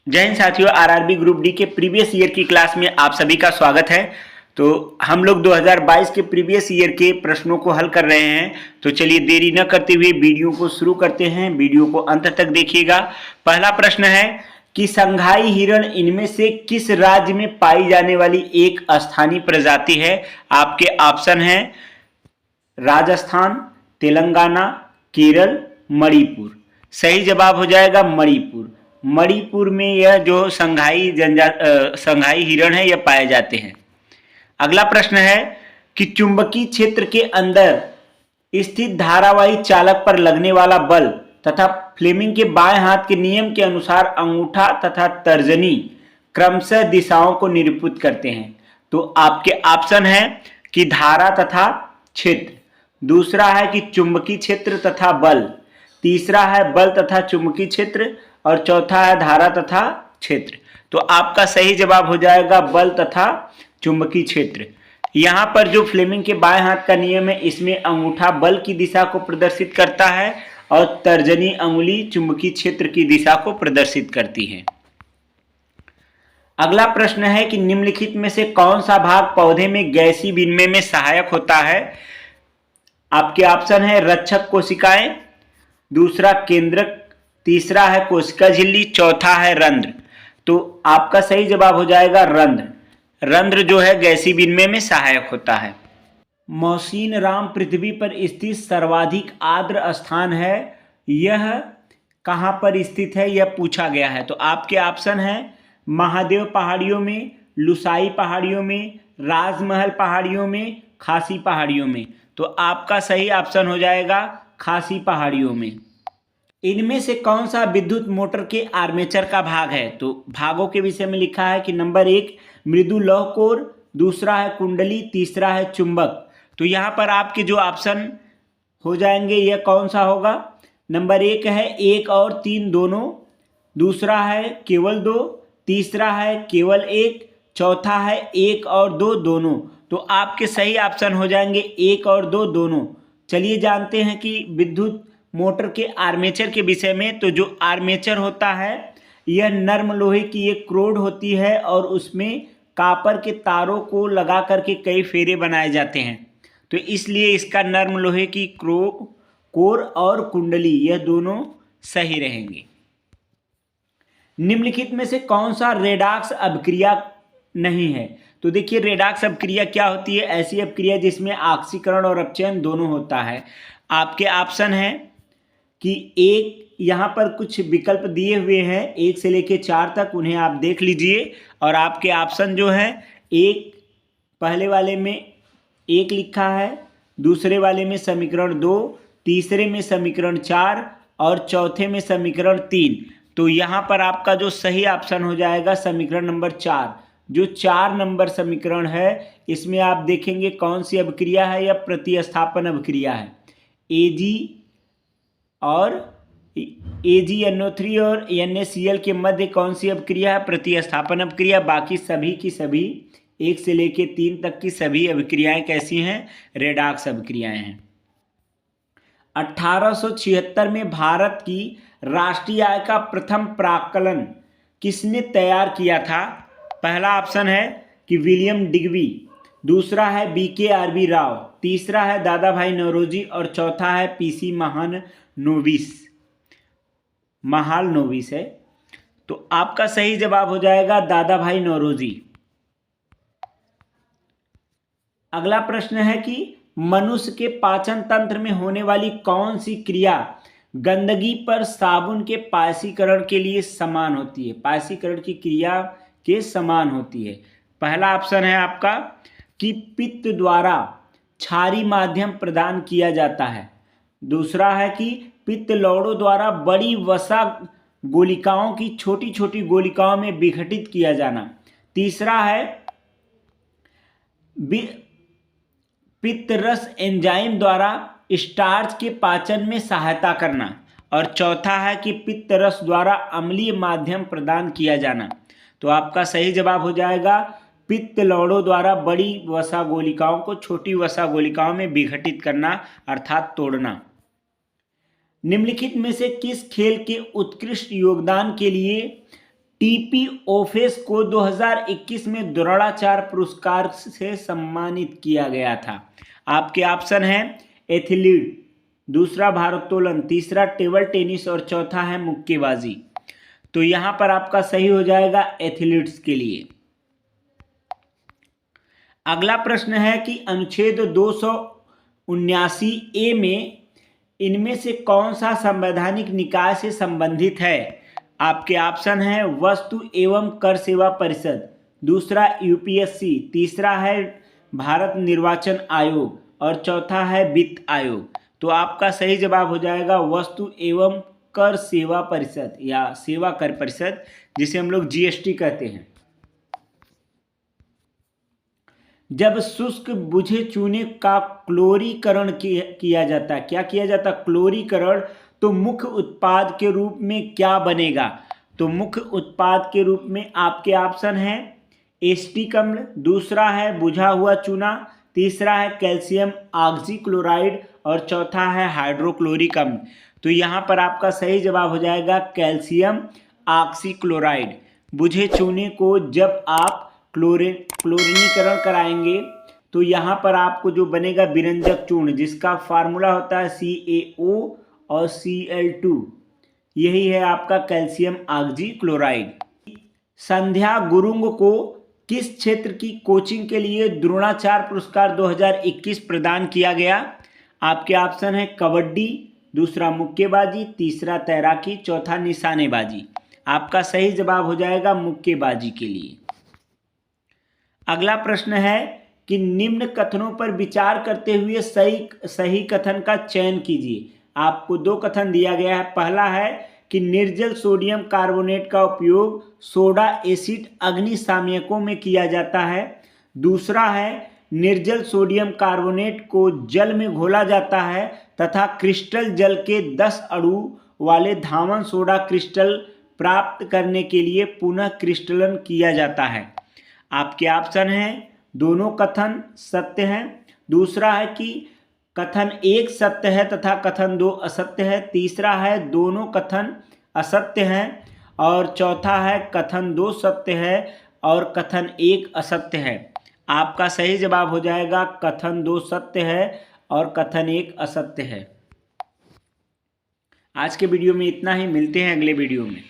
जय हिंद साथियों, RRB group D के प्रीवियस ईयर की क्लास में आप सभी का स्वागत है। तो हम लोग 2022 के प्रीवियस ईयर के प्रश्नों को हल कर रहे हैं। तो चलिए देरी न करते हुए वीडियो को शुरू करते हैं। वीडियो को अंत तक देखिएगा। पहला प्रश्न है कि संघाई हिरण इनमें से किस राज्य में पाई जाने वाली एक स्थानीय प्रजाति है। आपके ऑप्शन हैं राजस्थान, तेलंगाना, केरल, मणिपुर। सही जवाब हो जाएगा मणिपुर। मणिपुर में यह जो संघाई हिरण है यह पाए जाते हैं। अगला प्रश्न है कि चुंबकीय क्षेत्र के अंदर स्थित धारावाही चालक पर लगने वाला बल तथा फ्लेमिंग के बाएं हाथ के नियम के अनुसार अंगूठा तथा तर्जनी क्रमशः दिशाओं को निरूपित करते हैं। तो आपके ऑप्शन है कि धारा तथा क्षेत्र, दूसरा है कि चुंबकीय क्षेत्र तथा बल, तीसरा है बल तथा चुंबकीय क्षेत्र और चौथा है धारा तथा क्षेत्र। तो आपका सही जवाब हो जाएगा बल तथा चुंबकीय क्षेत्र। यहाँ पर जो फ्लेमिंग के बाएं हाथ का नियम है इसमें अंगूठा बल की दिशा को प्रदर्शित करता है और तर्जनी अंगुली चुंबकीय क्षेत्र की दिशा को प्रदर्शित करती है। अगला प्रश्न है कि निम्नलिखित में से कौन सा भाग पौधे में गैसीय विनिमय में सहायक होता है। आपके ऑप्शन है रक्षक कोशिकाएं, दूसरा केंद्रक, तीसरा है कोशिका झिल्ली, चौथा है रंध्र। तो आपका सही जवाब हो जाएगा रंध्र। रंध्र जो है गैसीय विनिमय में सहायक होता है। मौसीन राम पृथ्वी पर स्थित सर्वाधिक आर्द्र स्थान है, यह कहाँ पर स्थित है यह पूछा गया है। तो आपके ऑप्शन है महादेव पहाड़ियों में, लुसाई पहाड़ियों में, राजमहल पहाड़ियों में, खासी पहाड़ियों में। तो आपका सही ऑप्शन हो जाएगा खासी पहाड़ियों में। इनमें से कौन सा विद्युत मोटर के आर्मेचर का भाग है। तो भागों के विषय में लिखा है कि नंबर 1 मृदु लौह कोर, दूसरा है कुंडली, तीसरा है चुंबक। तो यहाँ पर आपके जो ऑप्शन हो जाएंगे यह कौन सा होगा। नंबर 1 है 1 और 3 दोनों, दूसरा है केवल 2, तीसरा है केवल 1, चौथा है 1 और 2 दोनों। तो आपके सही ऑप्शन हो जाएंगे 1 और 2 दोनों। चलिए जानते हैं कि विद्युत मोटर के आर्मेचर के विषय में। तो जो आर्मेचर होता है यह नर्म लोहे की एक रोड होती है और उसमें कॉपर के तारों को लगा करके कई फेरे बनाए जाते हैं। तो इसलिए इसका नर्म लोहे की कोर और कुंडली यह दोनों सही रहेंगे। निम्नलिखित में से कौन सा रेडॉक्स अभिक्रिया नहीं है। तो देखिए रेडॉक्स अभिक्रिया क्या होती है। ऐसी अभिक्रिया जिसमें ऑक्सीकरण और अपचयन दोनों होता है। आपके ऑप्शन है कि एक, यहाँ पर कुछ विकल्प दिए हुए हैं 1 से लेकर 4 तक, उन्हें आप देख लीजिए। और आपके ऑप्शन जो है एक, पहले वाले में 1 लिखा है, दूसरे वाले में समीकरण 2, तीसरे में समीकरण 4 और चौथे में समीकरण 3। तो यहाँ पर आपका जो सही ऑप्शन हो जाएगा समीकरण नंबर 4। जो 4 नंबर समीकरण है इसमें आप देखेंगे कौन सी अभिक्रिया है, या प्रतिस्थापन अभिक्रिया है। और AgNO3 और NaCl के मध्य कौन सी अभिक्रिया है, प्रतिस्थापन अभिक्रिया। बाकी सभी की सभी 1 से लेकर 3 तक की सभी अभिक्रियाएं कैसी हैं, रेडॉक्स अभिक्रियाएं हैं। 1876 में भारत की राष्ट्रीय आय का प्रथम प्राक्कलन किसने तैयार किया था। पहला ऑप्शन है कि विलियम डिग्बी, दूसरा है BKRB राव, तीसरा है दादा भाई नौरोजी और चौथा है PC महालनोबिस है। तो आपका सही जवाब हो जाएगा दादा भाई नौरोजी। अगला प्रश्न है कि मनुष्य के पाचन तंत्र में होने वाली कौन सी क्रिया गंदगी पर साबुन के पायसीकरण के लिए समान होती है, पायसीकरण की क्रिया के समान होती है। पहला ऑप्शन है आपका कि पित्त द्वारा क्षारीय माध्यम प्रदान किया जाता है, दूसरा है कि पित्त लौड़ों द्वारा बड़ी वसा गोलिकाओं की छोटी छोटी गोलिकाओं में विघटित किया जाना, तीसरा है पित्त रस एंजाइम द्वारा स्टार्च के पाचन में सहायता करना, और चौथा है कि पित्त रस द्वारा अम्लीय माध्यम प्रदान किया जाना। तो आपका सही जवाब हो जाएगा पित्त लौड़ों द्वारा बड़ी वसा गोलिकाओं को छोटी वसा गोलिकाओं में विघटित करना अर्थात तोड़ना। निम्नलिखित में से किस खेल के उत्कृष्ट योगदान के लिए टीपी ओफेस को 2021 में द्रोणाचार्य पुरस्कार से सम्मानित किया गया था? आपके ऑप्शन हैं एथलीट, दूसरा भारोत्तोलन, तीसरा टेबल टेनिस और चौथा है मुक्केबाजी। तो यहां पर आपका सही हो जाएगा एथलीट्स के लिए। अगला प्रश्न है कि अनुच्छेद 279 ए में इनमें से कौन सा संवैधानिक निकाय से संबंधित है? आपके ऑप्शन है वस्तु एवं कर सेवा परिषद, दूसरा यूपीएससी, तीसरा है भारत निर्वाचन आयोग और चौथा है वित्त आयोग। तो आपका सही जवाब हो जाएगा वस्तु एवं कर सेवा परिषद या सेवा कर परिषद, जिसे हम लोग जीएसटी कहते हैं। जब शुष्क बुझे चूने का क्लोरीकरण किया जाता है, क्या किया जाता है? क्लोरीकरण, तो मुख्य उत्पाद के रूप में क्या बनेगा? तो मुख्य उत्पाद के रूप में आपके ऑप्शन है एसिटिक अम्ल, दूसरा है बुझा हुआ चूना, तीसरा है कैल्शियम ऑक्सीक्लोराइड और चौथा है हाइड्रोक्लोरिक अम्ल। तो यहाँ पर आपका सही जवाब हो जाएगा कैल्शियम ऑक्सीक्लोराइड। बुझे चूने को जब आप क्लोरीनीकरण कराएंगे तो यहाँ पर आपको जो बनेगा विरंजक चूर्ण, जिसका फार्मूला होता है CaO और Cl2, यही है आपका कैल्शियम ऑक्सीक्लोराइड। संध्या गुरुंग को किस क्षेत्र की कोचिंग के लिए द्रोणाचार्य पुरस्कार 2021 प्रदान किया गया? आपके ऑप्शन है कबड्डी, दूसरा मुक्केबाजी, तीसरा तैराकी, चौथा निशानेबाजी। आपका सही जवाब हो जाएगा मुक्केबाजी के लिए। अगला प्रश्न है कि निम्न कथनों पर विचार करते हुए सही कथन का चयन कीजिए। आपको दो कथन दिया गया है। पहला है कि निर्जल सोडियम कार्बोनेट का उपयोग सोडा एसिड अग्निशामकों में किया जाता है। दूसरा है निर्जल सोडियम कार्बोनेट को जल में घोला जाता है तथा क्रिस्टल जल के 10 अणु वाले धावन सोडा क्रिस्टल प्राप्त करने के लिए पुनः क्रिस्टलन किया जाता है। आपके ऑप्शन हैं दोनों कथन सत्य हैं, दूसरा है कि कथन 1 सत्य है तथा कथन 2 असत्य है, तीसरा है दोनों कथन असत्य हैं और चौथा है कथन 2 सत्य है और कथन 1 असत्य है। आपका सही जवाब हो जाएगा कथन 2 सत्य है और कथन 1 असत्य है। आज के वीडियो में इतना ही, मिलते हैं अगले वीडियो में।